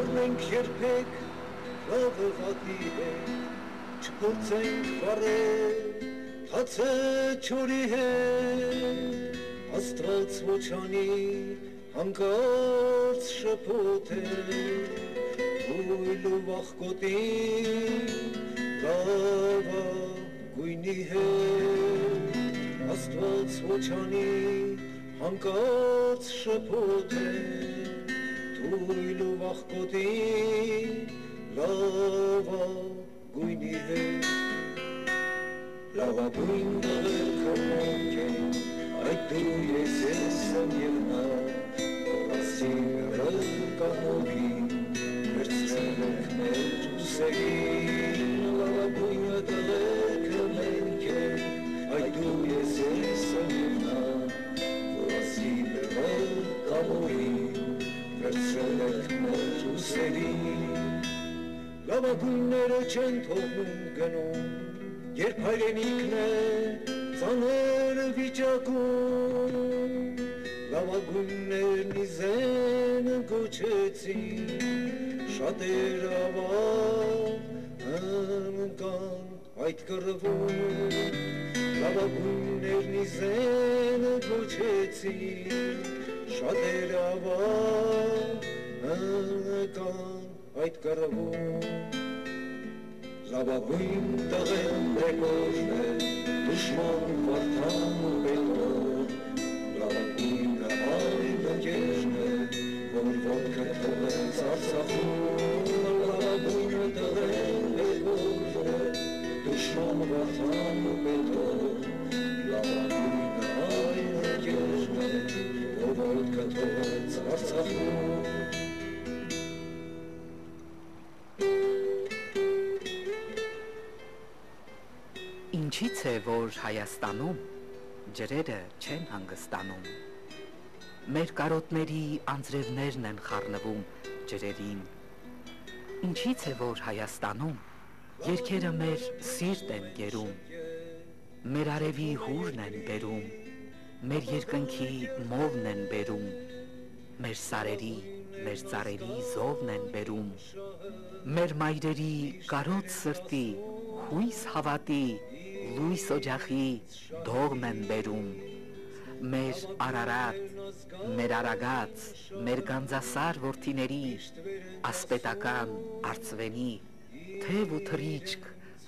չմեռնենք երբեք լավը վատի հետ, չփորձենք վառել թացը չորի հետ, Աստված ոչ անի հանկարծ շփոթել, թույլ ու վախկոտի լավագույնի հետ, Աստված ոչ անի հանկարծ շփոթել, թույլ ու վախկոտի լավագույնի հետ, լավագույն տղերքը մենք են, այդ դու ես եմ և նա, ասի ռկանովին, վերցրել ենք մեր ուսերին, լավագույնը տղերքը մենք են, այդ դու ես եմ և նա, ասի ռկանովին, վերցրել ենք մեր ուսերին, լավագույնները չեն թողնում գնում, երբ հայրենիքն է ծանր վիճակում, լավագույններն իզեն գոչեցին, շատեր ավաղ ընկան այդ կռվում, լավագույններն իզեն գոչեցին, շատեր ավաղ ընկան այդ կռվում, լավագույն տղեն դեկորն է, դուշման վարդան ու պետոր, լավագույնը այն ընկերն է, որ ոտքը թողեց Արցախում, լավագույնը տղեն դեկորն է, դուշման վարդան ու պետոր, լավագույնը այն ընկերն է, որ ոտքը թողեց Արցախում, Ինչից է, որ Հայաստանում ջրերը չեն հանգստանում, մեր կարոտների անձրևներն են խառնվում ջրերին, Ինչից է, որ Հայաստանում երգերը մեր սիրտ են գերում, մեր արևի հուրն են բերում, մեր երկնքի մովն են բերում, մեր սարերի, մեր ծառերի զովն են բերում, մեր մայրերի կարոտ սրտի, հույս հավատի, լույս օջախի դողն են բերում, մեր Արարատ, մեր Արագած, մեր Գանձասար որդիների, ասպետական, արծվենի, թև ու թրիչք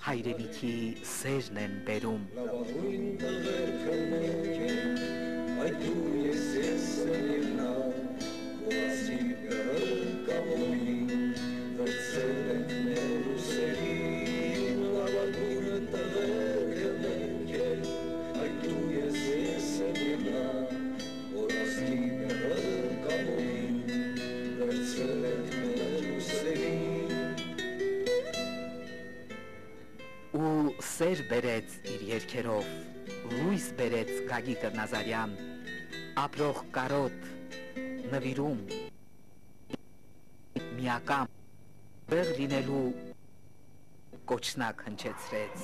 հայրենիքի սերն են բերում։ Լավագույն տղերքը մենք ենք, այդ դու ես եմ և նա, որ ասի կամոյին, վերցրել ենք մեր ուսերին, լավագույնը տղերքը մենք ենք, այդ դու ես եմ և նա, որ ասի կամոյին, վերցրել ենք մեր ուսերին, ու սեր բերեց իր երկերով, լույս բերեց Գագիկը Նազարյան, ապրող կարոտ, նվիրում, միակամ, բեղ լինելու կոչնակ հնչեցրեց։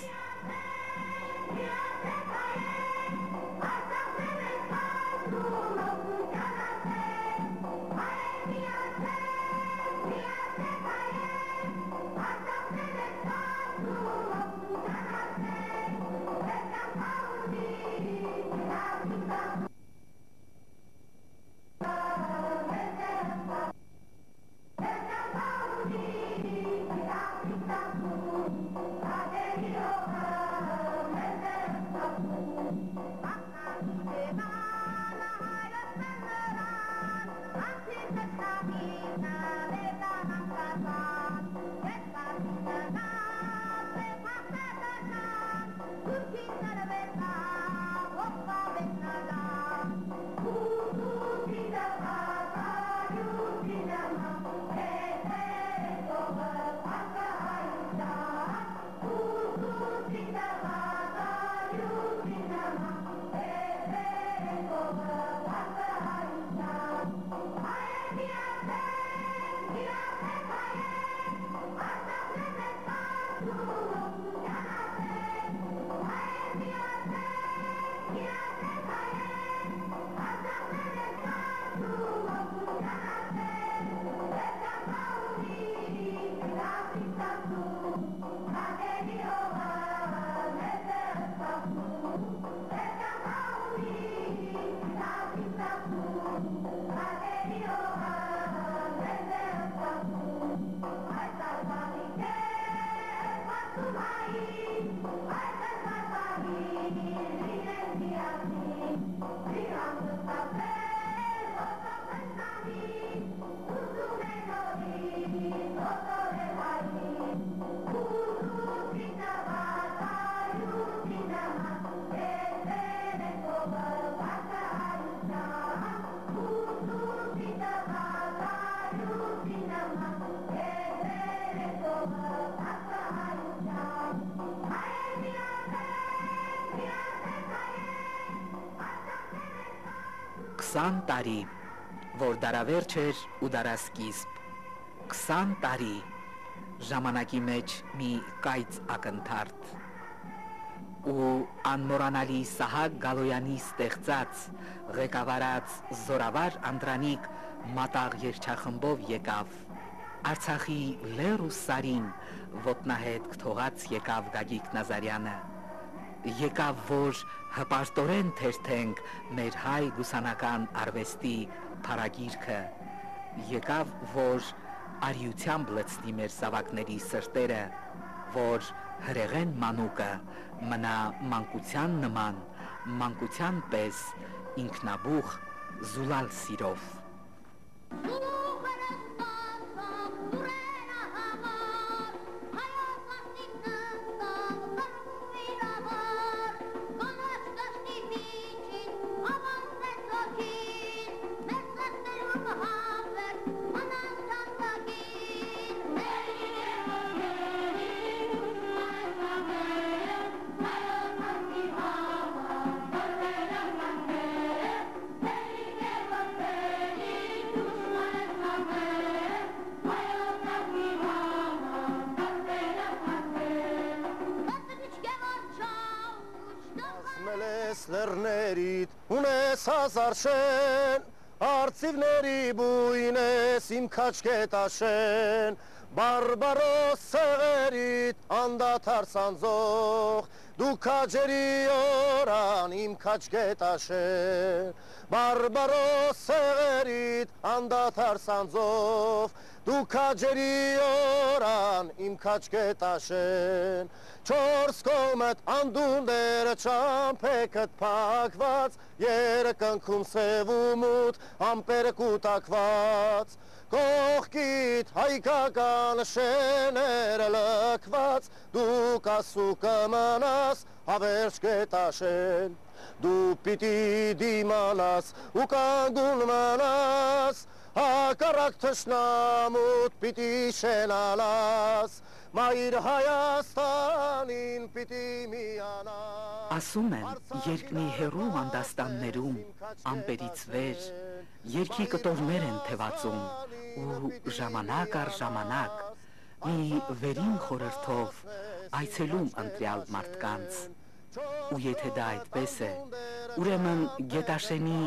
20 տարի, որ դարավերջ էր ու դարասկիզբ, 20 տարի, ժամանակի մեջ մի կայծ ակնթարթ, ու անմոռանալի Սահակ Գալոյանի ստեղծած, ղեկավարած զորավար Անդրանիկ մատաղ երգչախմբով եկավ, Արցախի լեռ ու սարին ոտնահետք թողած եկավ Գագիկ Նազարյանը, եկավ, որ հպարտորեն թերթենք մեր հայ լուսանական արվեստի փարագիրքը, եկավ, որ արիությամբ լցնի մեր զավակների սրտերը, որ հրեղեն մանուկը մնա մանկության նման, մանկության պես ինքնաբուխ զուլալ սիրով։ Լեռներիդ ունես հազար շեն, արծիվների բույն ես իմ քաչկետաշեն, բարբարոս սեղերիդ անդադար սանձող, դու քաջերի օրան իմ քաչկետաշեն, բարբարոս սեղերիդ անդադար սանձող, դու քաջերի օրան իմ քաչկետաշեն, Չորս կողմդ անդունդերը չամփեքդ փակված, երկնքում սև ու մութ ամպերը կուտակված, կողքիդ հայկական շեները լքված, դու կասու կմնաս հավերժ կետաշեն, դու պիտի դիմանաս ու կանգուն մնաս, հակառակ թշնամուդ պիտի շենանաս, Մայր Հայաստանին պիտի միանաս։ Ասում են, երկնի հեռու անդաստաններում, ամպերից վեր, երկի կտորներ են թևածում, ու ժամանակ առ ժամանակ, մի վերին խորհրդով այցելում ընտրյալ մարդկանց, ու եթե դա այդպես է, ուրեմն Գետաշենի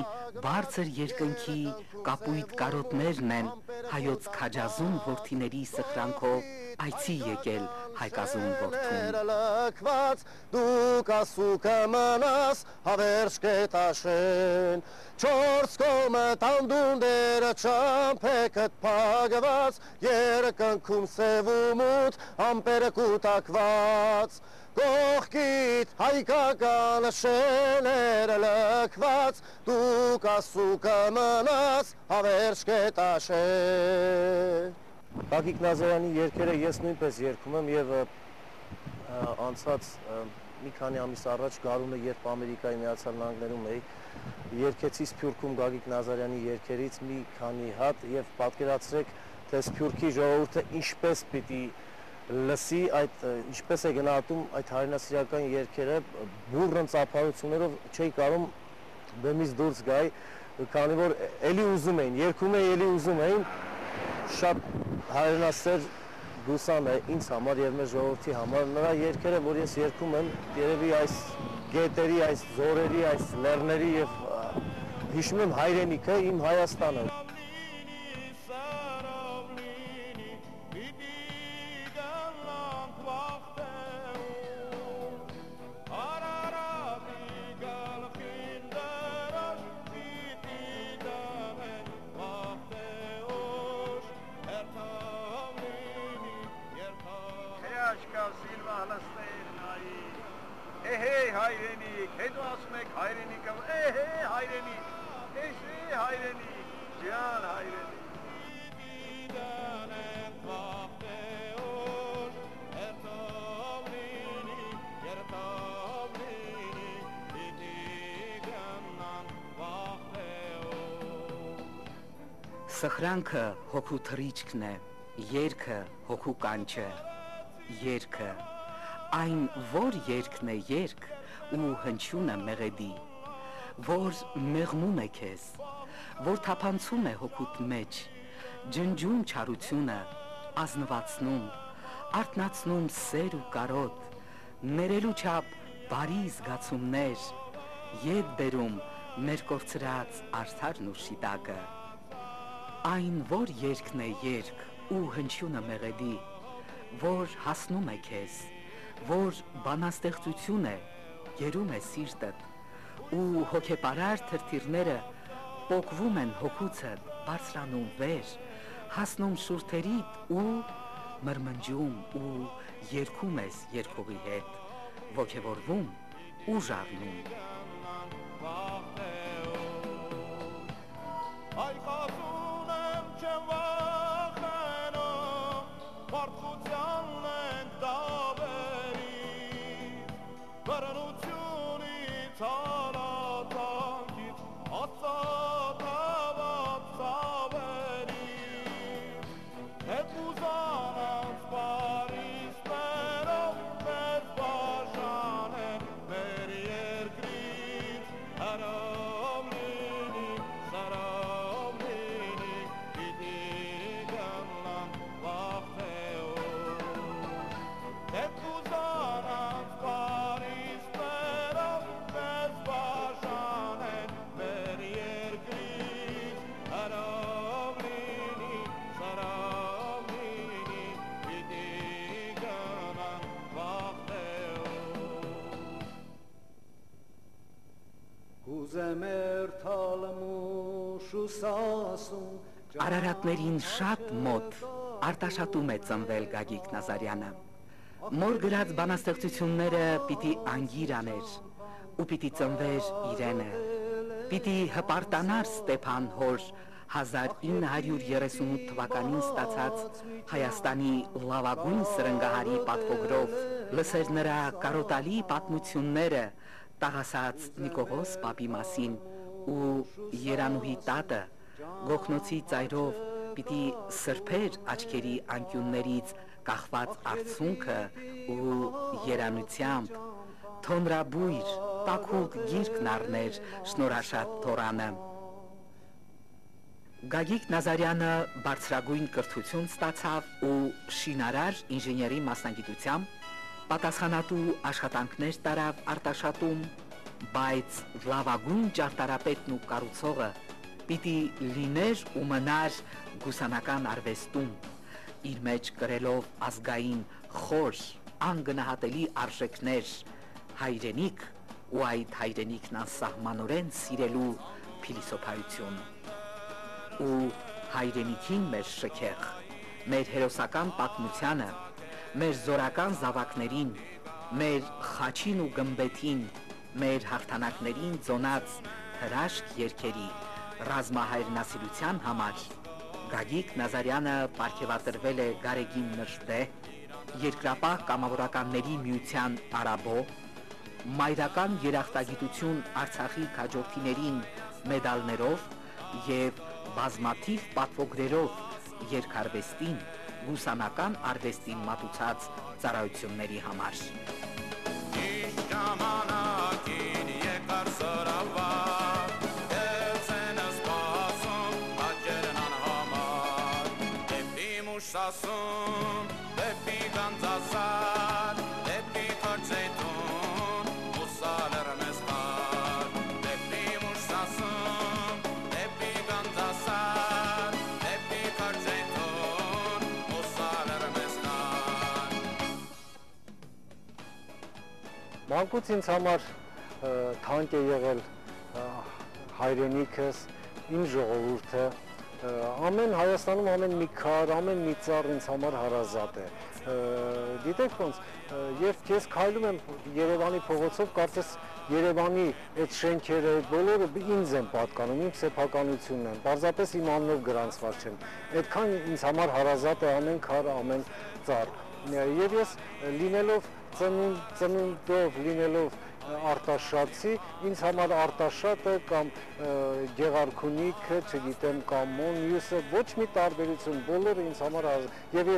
բարձր երկնքի կապույտ կարոտներն են հայոց քաջազում որդիների սխրանքով այցի եկել հայկազում որդուն։ Լքված դու կասու կմնաս հավերժ կետաշեն, չորս կողմդ անդունդերը չամփեքդ փակված, երկնքում սև ու մութ ամպերը կուտակված, կողքիդ հայկական շեները լքված, դու կասու կմնաս հավերժ կետաշեն։ Գագիկ Նազարյանի երգերը ես նույնպես երգում եմ եւ անցած մի քանի ամիս առաջ գարունը երբ Ամերիկայի Միացյալ Նահանգներում էի, երգեցի Սփյուռքում Գագիկ Նազարյանի երգերից մի քանի հատ եւ պատկերացրեք, թե Սփյուռքի ժողովուրդը ինչպես պիտի լսի այդ ինչպես է գնահատում այդ հայրենասիրական երգերը, բուրըն ծափարություններով չէի կարող բեմից դուրս գալ, քանի որ էլի ուզում էին, երգում էին, էլի ուզում էին, շատ հայրենասեր գուսան է ինձ համար եւ մեր ժողովրդի համար, նրա երգերը, որ ես երգում եմ, երևի այս գետերի, այս զորերի, այս լեռների եւ հիշում եմ հայրենիքը, իմ Հայաստանը։ հայրենիք, հետո ասում եք հայրենիքը, հայրենիք, հայրենիք, ջան հայրենիք։ Սխրանքը հոգու թռիչքն է, երգը հոգու կանչը, երգը, այն որ երգն է երգ ու հնչյունը մեղեդի, որ մեղմում է քեզ, որ թափանցում է հոգուտ մեջ, ջնջում չարությունը, ազնվացնում, արթնացնում սեր ու կարոտ, ներելու չափ բարի զգացումներ, ետ բերում մեր կորցրած արդարն ու շիտակը, այն որ երգն է երգ ու հնչյունը մեղեդի, որ հասնում է քեզ, որ բանաստեղծություն է, գերում է սիրտդ, ու հոգեպարար թրթիրները պոկվում են հոգուցդ, բարձրանում վեր, հասնում շուրթերիդ ու մրմնջում ու երգում ես երգողի հետ, ոգևորվում ու ժառնում։ Արարատներին շատ մոտ արտաշատում է ծնվել Գագիկ Նազարյանը, մոր գրած բանաստեղծությունները պիտի անգիր աներ, ու պիտի ծնվեր իրենը, պիտի հպարտանար Ստեփան հոր 1938 թվականին ստացած Հայաստանի լավագույն սրնգահարի պատվոգրով, լսեր նրա կարոտալի պատմությունները տաղասած Նիկողոս պապի մասին ու Երանուհի տատը գողնոցի ծայրով պիտի սրբեր աչքերի անկյուններից կախված արցունքը ու երանությամբ թոնրաբույր տաքուկ գիրկն առներ շնորհաշատ թորանը։ Գագիկ Նազարյանը բարձրագույն կրթություն ստացավ ու շինարար ինժեների մասնագիտությամբ պատասխանատու աշխատանքներ տարավ Արտաշատում, բայց լավագույն ճարտարապետն ու կառուցողը պիտի լիներ ու մնար գուսանական արվեստում, իր մեջ կրելով ազգային խոր, անգնահատելի արժեքներ, հայրենիք ու այդ հայրենիքն անսահմանորեն սիրելու փիլիսոփայություն։ Ու հայրենիքին մեր շքեղ, մեր հերոսական պատմությանը, մեր զորական զավակներին, մեր խաչին ու գմբեթին, մեր հաղթանակներին ձոնած հրաշք երգերի ռազմահայրենասիրության համար Գագիկ Նազարյանը պարգևատրվել է Գարեգին Նժդեհ, Երկրապահ կամավորականների միության Արաբո, Մայրական երախտագիտություն Արցախի քաջորդիներին մեդալներով և բազմաթիվ պատվոգրերով երգարվեստին, գուսանական արվեստին մատուցած ծառայությունների համար։ Մանկուց ինձ համար թանկ է եղել հայրենիքս, իմ ժողովուրդը, ամեն Հայաստանում ամեն մի քար, ամեն մի ծառ ինձ համար հարազատ է։ Գիտեք ոնց, երբ ես քայլում եմ Երևանի փողոցով, կարծես Երևանի այդ շենքերը, այդ բոլորը ինձ են պատկանում, իմ սեփականությունն են, պարզապես իմ անունով գրանցված չեն։ Այդքան ինձ համար հարազատ է ամեն քար, ամեն ծառ։ Եվ ես լինելով ծնունդով, լինելով արտաշատցի, ինձ համար արտաշատը կամ գեղարքունիքը, չգիտեմ, կամ մյուսը, ոչ մի տարբերություն, բոլորը ինձ համար եւ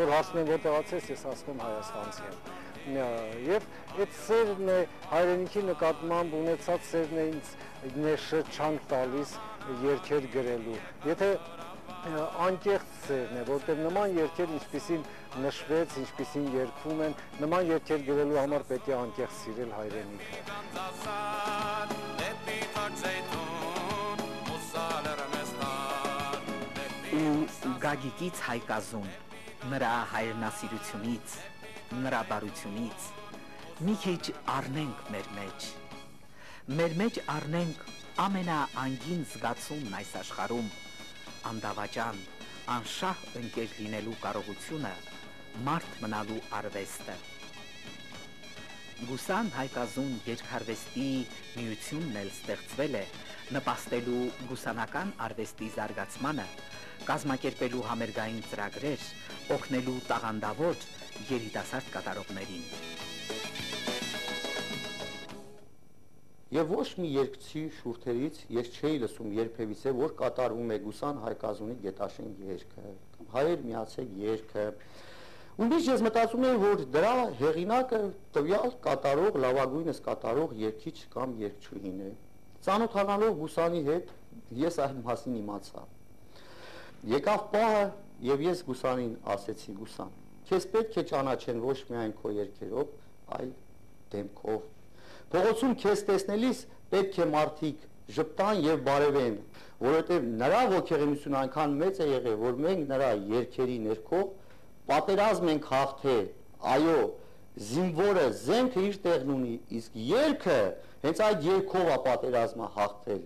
որ հարցնում են որտեղից ես, ես ասում եմ Հայաստանցի եմ։ Եվ այդ սերն է հայրենիքի նկատմամբ ունեցած սերն է ինձ նեշը չանք տալիս երգեր գրելու։ Եթե անկեղծ սերն է, որտեղ նման երգեր ինչպիսին նշվեց, ինչպիսին երգվում են, նման երգեր գրելու համար պետք է անկեղծ սիրել հայրենիքը։ Ու Գագիկից Հայկազուն, նրա հայրենասիրությունից, նրա բարությունից մի քիչ առնենք մեր մեջ առնենք ամենաանգին զգացումն այս աշխարհում, անդավաճան, անշահ ընկեր լինելու կարողությունը, մարդ մնալու արվեստը։ Գուսան Հայկազուն երկարվեստի միությունն էլ ստեղծվել է նպաստելու գուսանական արվեստի զարգացմանը, կազմակերպելու համերգային ծրագրեր, օգնելու տաղանդավոր երիտասարդ կատարողներին։ Եվ ոչ մի երգչի շուրթերից ես չէի լսում երբևիցե, որ կատարում է Գուսան Հայկազունի Գետաշեն երգը, հայեր միացեք երգը։ Ու միշտ ես մտածում էի, որ դրա հեղինակը տվյալ կատարող, լավագույնս կատարող երգիչ կամ երգչուհին է։ Ծանոթանալով Գուսանի հետ ես այդ մասին իմացա։ Եկավ պահը եւ ես Գուսանին ասեցի, Գուսան, քեզ պետք է ճանաչեն ոչ միայն քո երգերով, այլ դեմքով։ Փողոցում քեզ տեսնելիս պետք է մարդիկ ժպտան եւ բարևեն, որովհետեւ նրա ոգեղենությունը այնքան մեծ է եղել, որ մենք նրա երգերի ներքո պատերազմ ենք հաղթել, այո, զինվորը զենքը իր տեղն ունի, իսկ երգը հենց այդ երգով է պատերազմը հաղթել։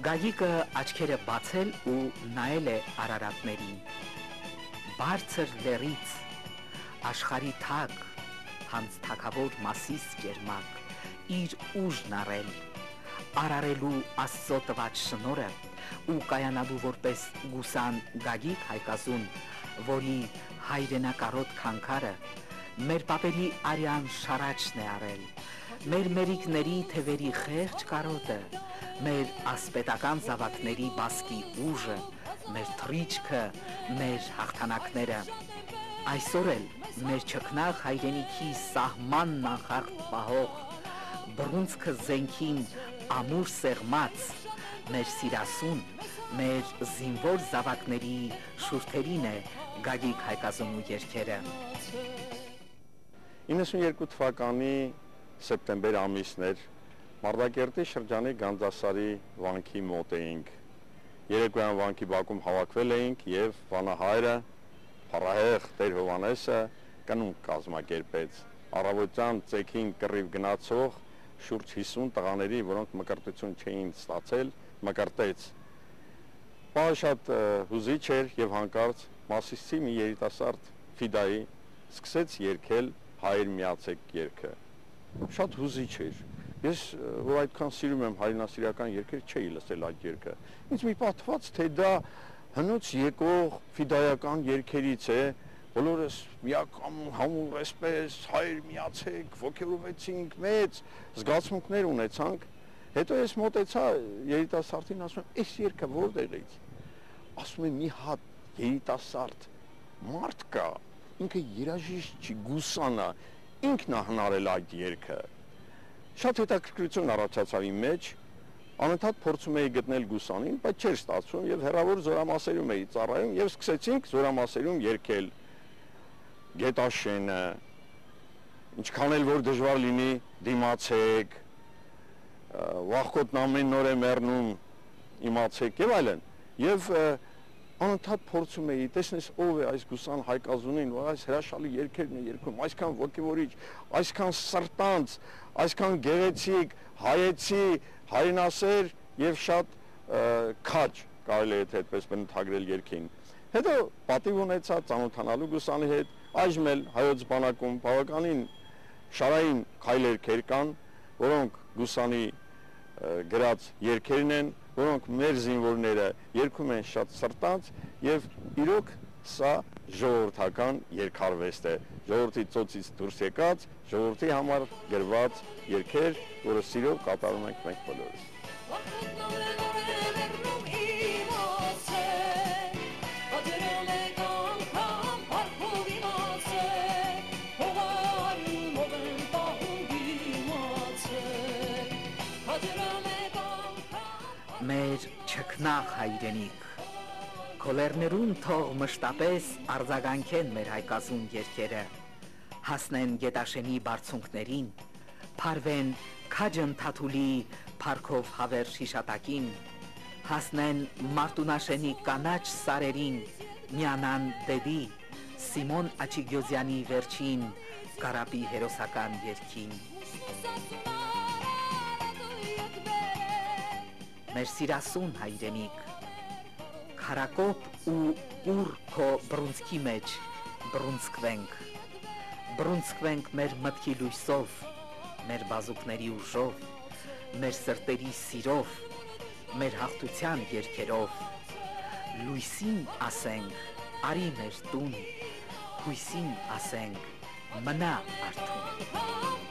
Գագիկը աչքերը բացել ու նայել է Արարատներին։ Բարձր լեռից, աշխարհի թակ, հանց թակավոր մասիս ջերմակ, իր ուժն առել, արարելու Աստծո տված շնորհը ու կայանալու որպես Գուսան Գագիկ Հայկազուն, որի հայրենակարոտ քանքարը մեր պապերի արյան շարաչն է առել, մեր մերիկների թևերի խեղճ կարոտը, մեր ասպետական զավակների բասկի ուժը, մեր թռիչքը, մեր հաղթանակները, այսօր էլ մեր չքնաղ հայրենիքի սահմանն անխախտ պահող, բռունցքը զենքին ամուր սեղմած, մեր սիրասուն, մեր զինվոր զավակների շուրթերին է Գագիկ Հայկազունու երգերը։ 92 թվականի սեպտեմբեր ամիսն էր, Մարտակերտի շրջանի Գանձասարի վանքի մոտ էինք, երեկոյան վանքի բակում հավաքվել էինք և վանահայրը, փառահեղ Տեր Հովհաննեսը կրկնունք կազմակերպեց առավոտյան ծեքին կռիվ գնացող շուրջ 50 տղաների, որոնք մկրտություն չէին ստացել, մկրտեց։ Բանը շատ հուզիչ էր եւ հանկարծ Մասիսցի մի երիտասարդ ֆիդայի սկսեց երգել «Հայր միացեք» երգը։ Շատ հուզիչ էր։ Ես որ այդքան սիրում եմ հայրենասիրական երգեր, չէի լսել այդ երգը։ Ինձ մի պատված, թե դա հնուց եկող ֆիդայական երգերից է, բոլորս միակամում համում այսպես հայր միացեք, ոգևորվեցինք, մեծ զգացմունքներ ունեցանք։ Հետո ես մոտեցա երիտասարդին, ասում եմ, այս երգը որտեղից։ Ասում եմ, մի հատ երիտասարդ մարդ կա, ինքը երաժիշտ չի, գուսան է, ինքն է հնարել այդ երգը։ Շատ հետաքրքրություն առաջացավ իմ մեջ, անընդհատ փորձում էի գտնել գուսանին, բայց չէր ստացվում եւ հեռավոր զորամասերում էի ծառայում եւ սկսեցինք զորամասերում երգել Գետաշենը, ինչքան էլ որ դժվար լինի, դիմացեք, վախկոտն ամեն նոր է մեռնում, իմացեք եւ այլն։ Եվ անընդհատ փորձում էի, տեսնես ով է այս գուսան Հայկազունին, որ այս հրաշալի երգերն է երգում, այսքան ոգևորիչ, այսքան սրտանց, այսքան գեղեցիկ, հայեցի, հայրենասեր եւ շատ քաջ, կարելի է այդպես բնութագրել երգին։ Հետո պատիվ ունեցա ծանոթանալու գուսանի հետ, այժմ էլ հայոց բանակում բավականին շարային քայլեր կան, որոնք գուսանի գրած երգերն են, որոնք մեր զինվորները երգում են շատ սրտանց եւ իրոք սա ժողովրդական երգարվեստ է, ժողովրդի ծոցից դուրս եկած, ժողովրդի համար գրված երգեր, որը սիրով կատարում ենք մենք բոլորս։ Մեր չքնաղ հայրենիք, քոլերներուն թող մշտապես արձագանքեն մեր հայկազուն երգերը, հասնեն Գետաշենի բարձունքներին, փարվեն քաջն թաթուլի փարքով հավերժ հիշատակին, հասնեն Մարտունաշենի կանաչ սարերին, միանան դեպի Սիմոն Աչիգյոզյանի վերջին կարապի հերոսական երգին։ Մեր սիրասուն հայրենիք, քարակոպ ու ուր քո բրունցքի մեջ բրունցքվենք մեր մտքի լույսով, մեր բազուկների ուժով, մեր սրտերի սիրով, մեր հաղթության երգերով, լույսին ասենք, արի մեր տուն, հույսին ասենք, մնա արթուն։